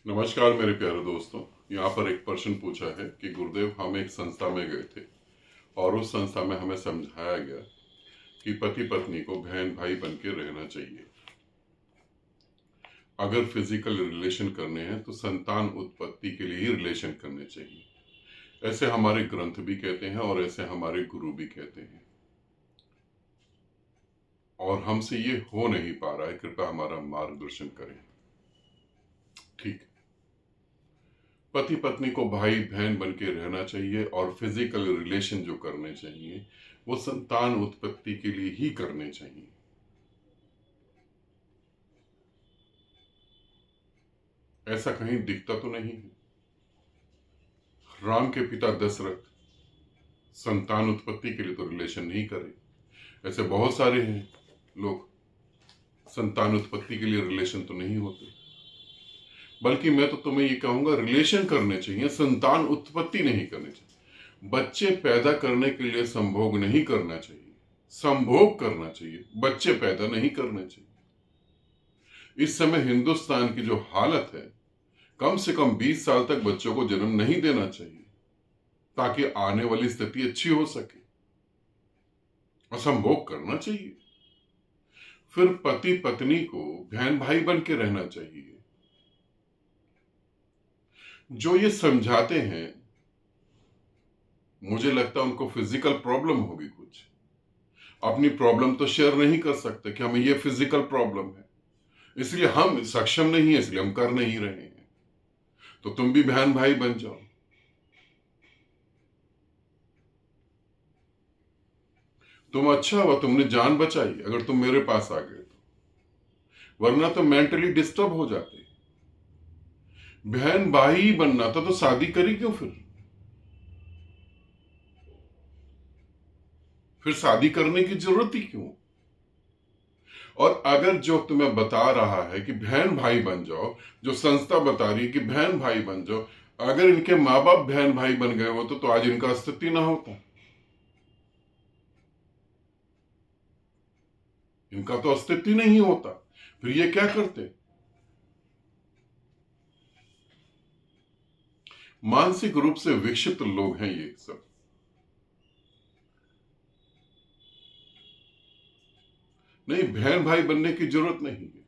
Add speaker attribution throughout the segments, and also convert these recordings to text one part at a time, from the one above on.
Speaker 1: नमस्कार मेरे प्यारे दोस्तों। यहाँ पर एक प्रश्न पूछा है कि गुरुदेव, हम एक संस्था में गए थे और उस संस्था में हमें समझाया गया कि पति पत्नी को बहन भाई बन के रहना चाहिए। अगर फिजिकल रिलेशन करने हैं तो संतान उत्पत्ति के लिए ही रिलेशन करने चाहिए। ऐसे हमारे ग्रंथ भी कहते हैं और ऐसे हमारे गुरु भी कहते हैं, और हमसे ये हो नहीं पा रहा है। कृपया हमारा मार्गदर्शन करें। ठीक है, पति पत्नी को भाई बहन बन के रहना चाहिए और फिजिकल रिलेशन जो करने चाहिए वो संतान उत्पत्ति के लिए ही करने चाहिए। ऐसा कहीं दिखता तो नहीं है। राम के पिता दशरथ संतान उत्पत्ति के लिए तो रिलेशन नहीं करे। ऐसे बहुत सारे हैं लोग, संतान उत्पत्ति के लिए रिलेशन तो नहीं होते। बल्कि मैं तो तुम्हें ये कहूंगा, रिलेशन करने चाहिए, संतान उत्पत्ति नहीं करनी चाहिए। बच्चे पैदा करने के लिए संभोग नहीं करना चाहिए, संभोग करना चाहिए, बच्चे पैदा नहीं करने चाहिए। इस समय हिंदुस्तान की जो हालत है, कम से कम 20 साल तक बच्चों को जन्म नहीं देना चाहिए ताकि आने वाली स्थिति अच्छी हो सके, और संभोग करना चाहिए। फिर पति पत्नी को बहन भाई बन के रहना चाहिए। जो ये समझाते हैं, मुझे लगता है उनको फिजिकल प्रॉब्लम होगी कुछ। अपनी प्रॉब्लम तो शेयर नहीं कर सकते कि हमें ये फिजिकल प्रॉब्लम है, इसलिए हम सक्षम नहीं है, इसलिए हम कर नहीं रहे हैं। तो तुम भी बहन भाई बन जाओ। तुम अच्छा हुआ तुमने जान बचाई अगर तुम मेरे पास आ गए तो, वरना तो मेंटली डिस्टर्ब हो जाते। बहन भाई ही बनना था तो शादी करी क्यों? फिर शादी करने की जरूरत ही क्यों? और अगर जो तुम्हें बता रहा है कि बहन भाई बन जाओ, जो संस्था बता रही है कि बहन भाई बन जाओ, अगर इनके माँ बाप बहन भाई बन गए होते तो आज इनका अस्तित्व ना होता। इनका तो अस्तित्व ही नहीं होता। फिर ये क्या करते? मानसिक रूप से विक्षिप्त लोग हैं ये सब। नहीं, बहन भाई बनने की जरूरत नहीं है।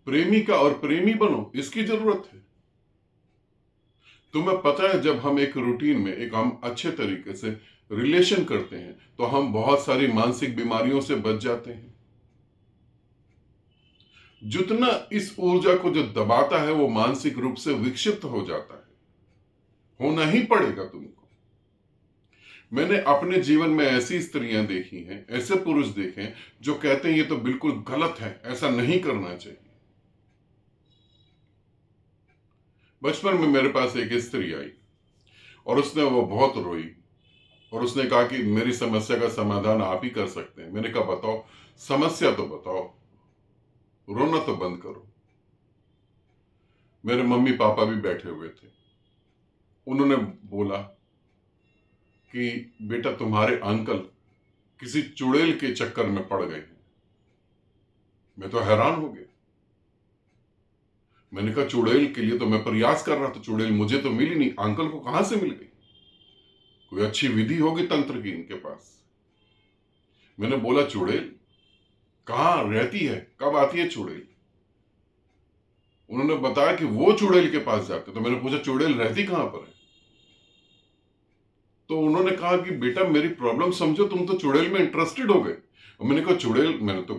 Speaker 1: प्रेमिका और प्रेमी बनो, इसकी जरूरत है। तुम्हें पता है, जब हम एक रूटीन में एक हम अच्छे तरीके से रिलेशन करते हैं तो हम बहुत सारी मानसिक बीमारियों से बच जाते हैं। जितना इस ऊर्जा को जो दबाता है वो मानसिक रूप से विक्षिप्त हो जाता है। होना ही पड़ेगा तुमको। मैंने अपने जीवन में ऐसी स्त्रियां देखी हैं, ऐसे पुरुष देखे हैं जो कहते हैं ये तो बिल्कुल गलत है, ऐसा नहीं करना चाहिए। बचपन में मेरे पास एक स्त्री आई और उसने वो बहुत रोई और उसने कहा कि मेरी समस्या का समाधान आप ही कर सकते हैं। मैंने कहा बताओ, समस्या तो बताओ, रोना तो बंद करो। मेरे मम्मी पापा भी बैठे हुए थे। उन्होंने बोला कि बेटा, तुम्हारे अंकल किसी चुड़ैल के चक्कर में पड़ गए हैं। मैं तो हैरान हो गया। मैंने कहा चुड़ैल के लिए तो मैं प्रयास कर रहा था, चुड़ैल मुझे तो मिली नहीं, अंकल को कहां से मिल गई? कोई अच्छी विधि होगी तंत्र की इनके पास। मैंने बोला चुड़ैल कहां रहती है, कब आती है चुड़ैल? उन्होंने बताया कि वो चुड़ैल के पास जाते। तो मैंने पूछा चुड़ैल रहती कहां पर है? तो उन्होंने कहा कि बेटा मेरी प्रॉब्लम समझो, तुम तो चुड़ैल में इंटरेस्टेड हो गए। और मैंने कहा चुड़ैल मैंने तो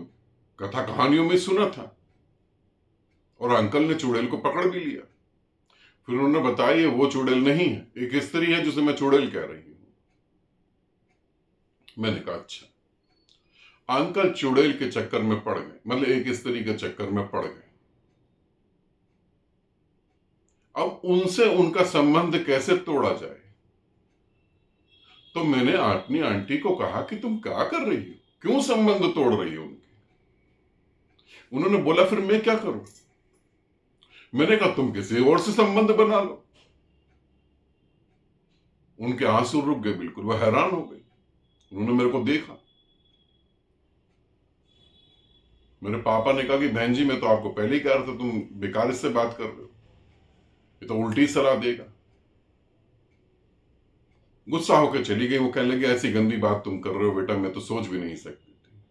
Speaker 1: कथा कहानियों में सुना था, और अंकल ने चुड़ैल को पकड़ भी लिया। फिर उन्होंने बताया ये वो चुड़ैल नहीं है, एक स्त्री है जिसे मैं चुड़ैल कह रही हूं। मैंने कहा अच्छा। अंकल चुड़ैल के चक्कर में पड़ गए, मतलब एक स्त्री के चक्कर में पड़ गए। अब उनसे उनका संबंध कैसे तोड़ा जाए? तो मैंने अपनी आंटी को कहा कि तुम क्या कर रही हो, क्यों संबंध तोड़ रही हो उनके? उन्होंने बोला फिर मैं क्या करूं? मैंने कहा तुम किसी और से संबंध बना लो। उनके आंसू रुक गए, बिल्कुल वह हैरान हो गई। उन्होंने मेरे को देखा। मेरे पापा ने कहा कि बहन जी मैं तो आपको पहले ही कह रहा था, तुम बेकार इससे बात कर रहे हो, ये तो उल्टी सलाह देगा। गुस्सा होकर चली गई। वो कहने लगी ऐसी गंदी बात तुम कर रहे हो बेटा, मैं तो सोच भी नहीं सकती थी।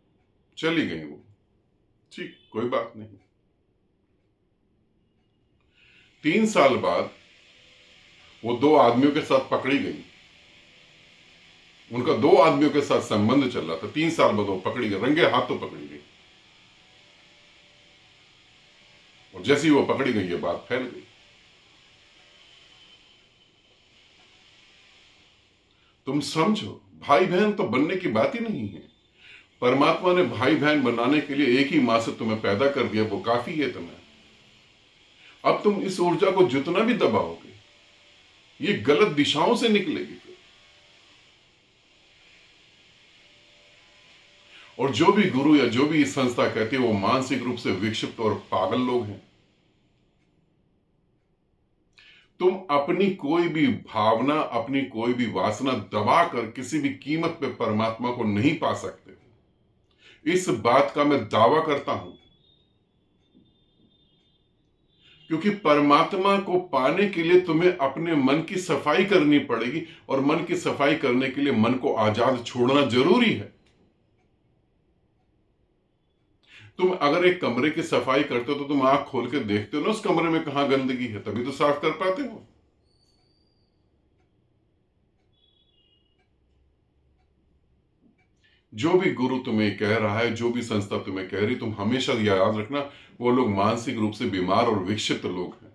Speaker 1: चली गई वो। ठीक, कोई बात नहीं। 3 साल बाद वो 2 आदमियों के साथ पकड़ी गई। उनका 2 आदमियों के साथ संबंध चल रहा था। 3 साल बाद वो पकड़ी गई, रंगे हाथों पकड़ी गई। और जैसे ही वो पकड़ी गई ये बात फैल गई। तुम समझो, भाई बहन तो बनने की बात ही नहीं है। परमात्मा ने भाई बहन बनाने के लिए एक ही मां से तुम्हें पैदा कर दिया, वो काफी है तुम्हें। अब तुम इस ऊर्जा को जितना भी दबाओगे ये गलत दिशाओं से निकलेगी फिर। और जो भी गुरु या जो भी संस्था कहती है वो मानसिक रूप से विक्षिप्त और पागल लोग हैं। तुम अपनी कोई भी भावना, अपनी कोई भी वासना दबाकर किसी भी कीमत पे परमात्मा को नहीं पा सकते हो। इस बात का मैं दावा करता हूं, क्योंकि परमात्मा को पाने के लिए तुम्हें अपने मन की सफाई करनी पड़ेगी, और मन की सफाई करने के लिए मन को आजाद छोड़ना जरूरी है। तुम अगर एक कमरे की सफाई करते हो तो तुम आंख खोल के देखते हो ना उस कमरे में कहां गंदगी है, तभी तो साफ कर पाते हो। जो भी गुरु तुम्हें कह रहा है, जो भी संस्था तुम्हें कह रही, तुम हमेशा याद रखना वो लोग मानसिक रूप से बीमार और विक्षिप्त लोग हैं।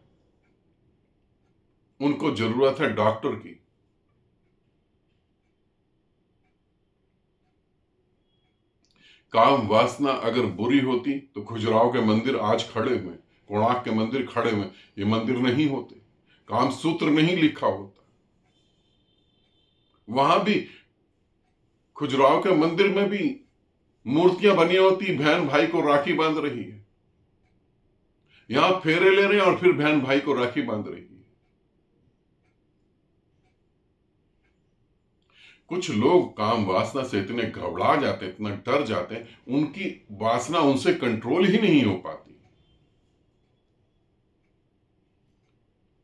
Speaker 1: उनको जरूरत है डॉक्टर की। काम वासना अगर बुरी होती तो खजुराहो के मंदिर आज खड़े हुए, कोणार्क के मंदिर खड़े हुए, ये मंदिर नहीं होते, काम सूत्र नहीं लिखा होता। वहां भी खजुराहो के मंदिर में भी मूर्तियां बनी होती, बहन भाई को राखी बांध रही है। यहां फेरे ले रहे हैं और फिर बहन भाई को राखी बांध रही है। कुछ लोग काम वासना से इतने घबरा जाते, इतना डर जाते हैं, उनकी वासना उनसे कंट्रोल ही नहीं हो पाती।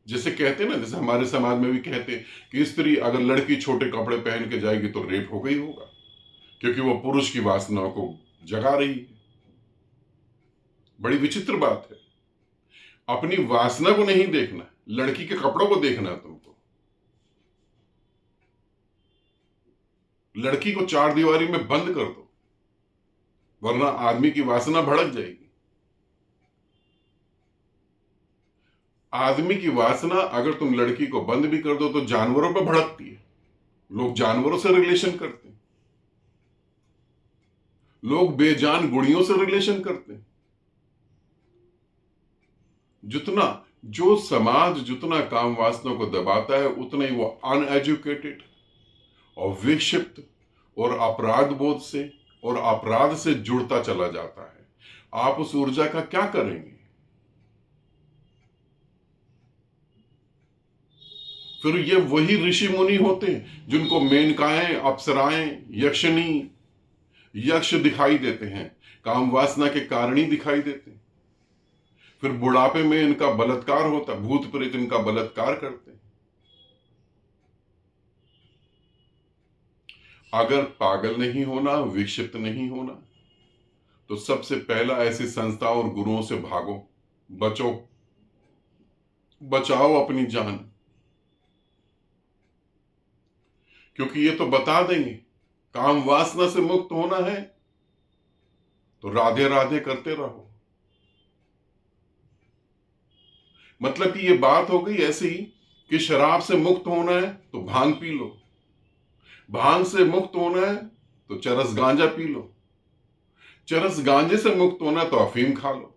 Speaker 1: जैसे कहते हैं ना, जैसे हमारे समाज में भी कहते हैं कि स्त्री अगर लड़की छोटे कपड़े पहन के जाएगी तो रेप हो गई होगा, क्योंकि वो पुरुष की वासनाओं को जगा रही है। बड़ी विचित्र बात है। अपनी वासना को नहीं देखना, लड़की के कपड़ों को देखना है तुमको। लड़की को 4 दीवारी में बंद कर दो, वरना आदमी की वासना भड़क जाएगी। आदमी की वासना अगर तुम लड़की को बंद भी कर दो तो जानवरों पर भड़कती है। लोग जानवरों से रिलेशन करते हैं, लोग बेजान गुड़ियों से रिलेशन करते हैं। जितना जो समाज जितना काम वासना को दबाता है, उतना ही वो अनएजुकेटेड और विक्षिप्त और अपराध बोध से और अपराध से जुड़ता चला जाता है। आप उस ऊर्जा का क्या करेंगे? फिर ये वही ऋषि मुनि होते हैं जिनको मेनकाएं, अप्सराएं, यक्षिणी, यक्ष दिखाई देते हैं, काम वासना के कारण ही दिखाई देते हैं। फिर बुढ़ापे में इनका बलात्कार होता, भूत प्रेत इनका बलात्कार करते हैं। अगर पागल नहीं होना, विक्षिप्त नहीं होना, तो सबसे पहला ऐसी संस्था और गुरुओं से भागो, बचो, बचाओ अपनी जान। क्योंकि ये तो बता देंगे काम वासना से मुक्त होना है तो राधे राधे करते रहो। मतलब कि ये बात हो गई ऐसी कि शराब से मुक्त होना है तो भांग पी लो, भांग से मुक्त होना है तो चरस गांजा पी लो, चरस गांजे से मुक्त होना है तो अफीम खा लो।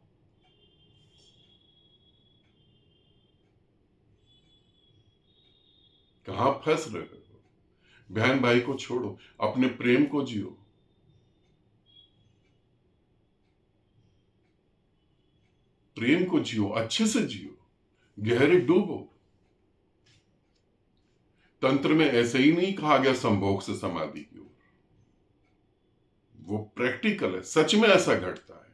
Speaker 1: कहां फंस रहे हो? बहन भाई को छोड़ो, अपने प्रेम को जियो। प्रेम को जियो, अच्छे से जियो, गहरे डूबो। तंत्र में ऐसे ही नहीं कहा गया संभोग से समाधि की ओर, वो प्रैक्टिकल है, सच में ऐसा घटता है।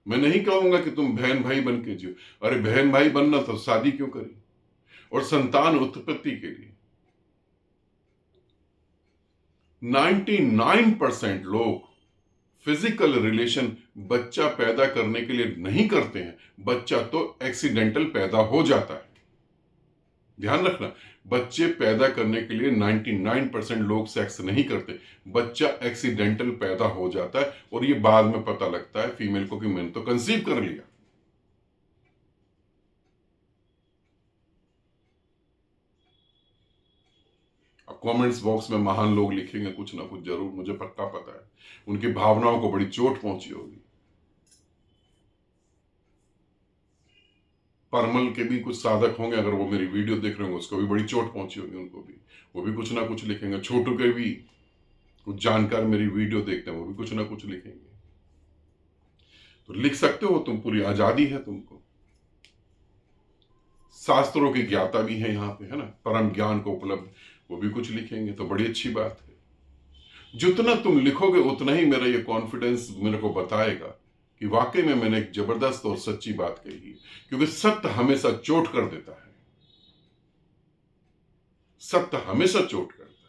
Speaker 1: मैं नहीं कहूंगा कि तुम बहन भाई बन के जियो। अरे बहन भाई बनना तो शादी क्यों करी? और संतान उत्पत्ति के लिए 99% लोग फिजिकल रिलेशन बच्चा पैदा करने के लिए नहीं करते हैं। बच्चा तो एक्सीडेंटल पैदा हो जाता है। ध्यान रखना, बच्चे पैदा करने के लिए 99% लोग सेक्स नहीं करते। बच्चा एक्सीडेंटल पैदा हो जाता है और ये बाद में पता लगता है फीमेल को कि मैंने तो कंसीव कर लिया। अब कमेंट्स बॉक्स में महान लोग लिखेंगे कुछ ना कुछ जरूर, मुझे पक्का पता है उनकी भावनाओं को बड़ी चोट पहुंची होगी। परमल के भी कुछ साधक होंगे, अगर वो मेरी वीडियो देख रहे होंगे, उसको भी बड़ी चोट पहुंची होगी उनको भी, वो भी कुछ ना कुछ लिखेंगे। छोटू के भी कुछ जानकार मेरी वीडियो देखते हैं, वो भी कुछ ना कुछ लिखेंगे। तो लिख सकते हो तुम, पूरी आजादी है तुमको। शास्त्रों की ज्ञाता भी है यहाँ पे, है ना, परम ज्ञान को उपलब्ध, वो भी कुछ लिखेंगे तो बड़ी अच्छी बात है। जितना तुम लिखोगे उतना ही मेरा ये कॉन्फिडेंस मेरे को बताएगा कि वाकई में मैंने एक जबरदस्त और सच्ची बात कही है। क्योंकि सत्य हमेशा चोट कर देता है, सत्य हमेशा चोट करता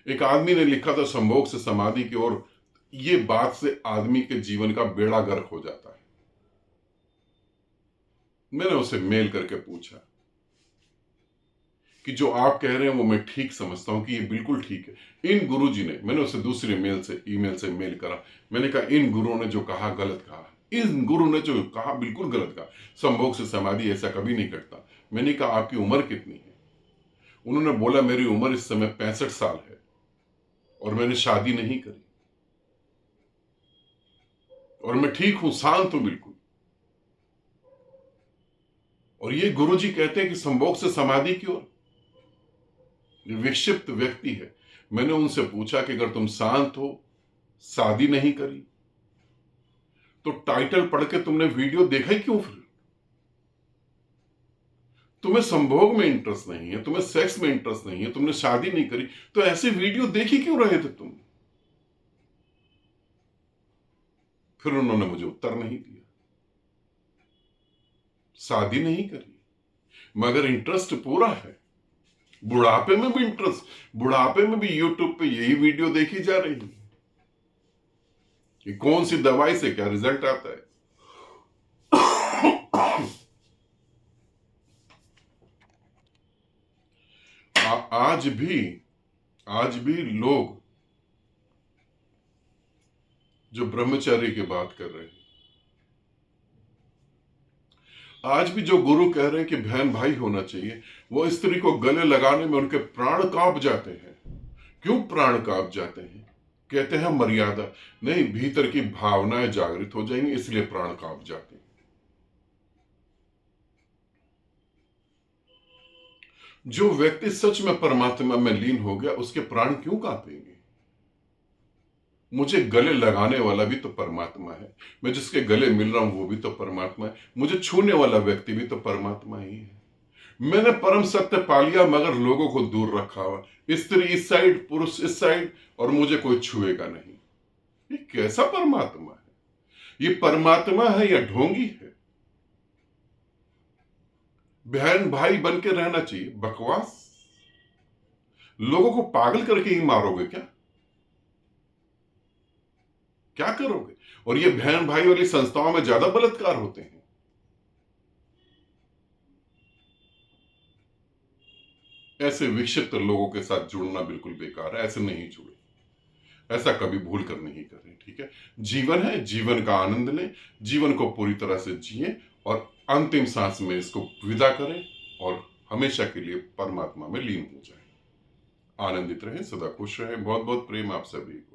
Speaker 1: है। एक आदमी ने लिखा था संभोग से समाधि की ओर, ये बात से आदमी के जीवन का बेड़ा गर्क हो जाता है। मैंने उसे मेल करके पूछा कि जो आप कह रहे हैं वो मैं ठीक समझता हूं कि ये बिल्कुल ठीक है। इन गुरुजी ने, मैंने उसे दूसरे मेल से ईमेल से मेल करा, मैंने कहा इन गुरुओं ने जो कहा गलत कहा, इन गुरु ने जो कहा बिल्कुल गलत कहा। संभोग से समाधि ऐसा कभी नहीं करता। मैंने कहा आपकी उम्र कितनी है? उन्होंने बोला मेरी उम्र इस समय 65 साल है और मैंने शादी नहीं करी और मैं ठीक हूं, शांत हूं बिल्कुल। और ये गुरुजी कहते हैं कि संभोग से समाधि की ओर। विक्षिप्त व्यक्ति है। मैंने उनसे पूछा कि अगर तुम शांत हो, शादी नहीं करी, तो टाइटल पढ़ के तुमने वीडियो देखा ही क्यों? फिर तुम्हें संभोग में इंटरेस्ट नहीं है, तुम्हें सेक्स में इंटरेस्ट नहीं है, तुमने शादी नहीं करी, तो ऐसे वीडियो देख ही क्यों रहे थे तुम? फिर उन्होंने मुझे उत्तर नहीं दिया। शादी नहीं करी मगर इंटरेस्ट पूरा है। बुढ़ापे में भी इंटरेस्ट, बुढ़ापे में भी यूट्यूब पे यही वीडियो देखी जा रही है कि कौन सी दवाई से क्या रिजल्ट आता है। आज भी लोग जो ब्रह्मचर्य की बात कर रहे हैं, आज भी जो गुरु कह रहे हैं कि बहन भाई होना चाहिए, वो स्त्री को गले लगाने में उनके प्राण कांप जाते हैं। क्यों प्राण कांप जाते हैं? कहते हैं मर्यादा नहीं, भीतर की भावनाएं जागृत हो जाएंगी, इसलिए प्राण कांप जाते हैं। जो व्यक्ति सच में परमात्मा में लीन हो गया, उसके प्राण क्यों कांपेंगे? मुझे गले लगाने वाला भी तो परमात्मा है, मैं जिसके गले मिल रहा हूं वो भी तो परमात्मा है, मुझे छूने वाला व्यक्ति भी तो परमात्मा ही है। मैंने परम सत्य पा लिया मगर लोगों को दूर रखा हुआ, स्त्री इस साइड, पुरुष इस साइड, और मुझे कोई छुएगा नहीं। ये कैसा परमात्मा है? ये परमात्मा है या ढोंगी है? बहन भाई बन के रहना चाहिए, बकवास। लोगों को पागल करके ही मारोगे क्या? क्या करोगे? और ये बहन भाई वाली संस्थाओं में ज्यादा बलात्कार होते हैं। ऐसे विक्षिप्त लोगों के साथ जुड़ना बिल्कुल बेकार है, ऐसे नहीं जुड़े, ऐसा कभी भूल कर नहीं करें, ठीक है? जीवन है, जीवन का आनंद लें, जीवन को पूरी तरह से जिए और अंतिम सांस में इसको विदा करें और हमेशा के लिए परमात्मा में लीन हो जाए। आनंदित रहें, सदा खुश रहें। बहुत बहुत प्रेम आप सभी को।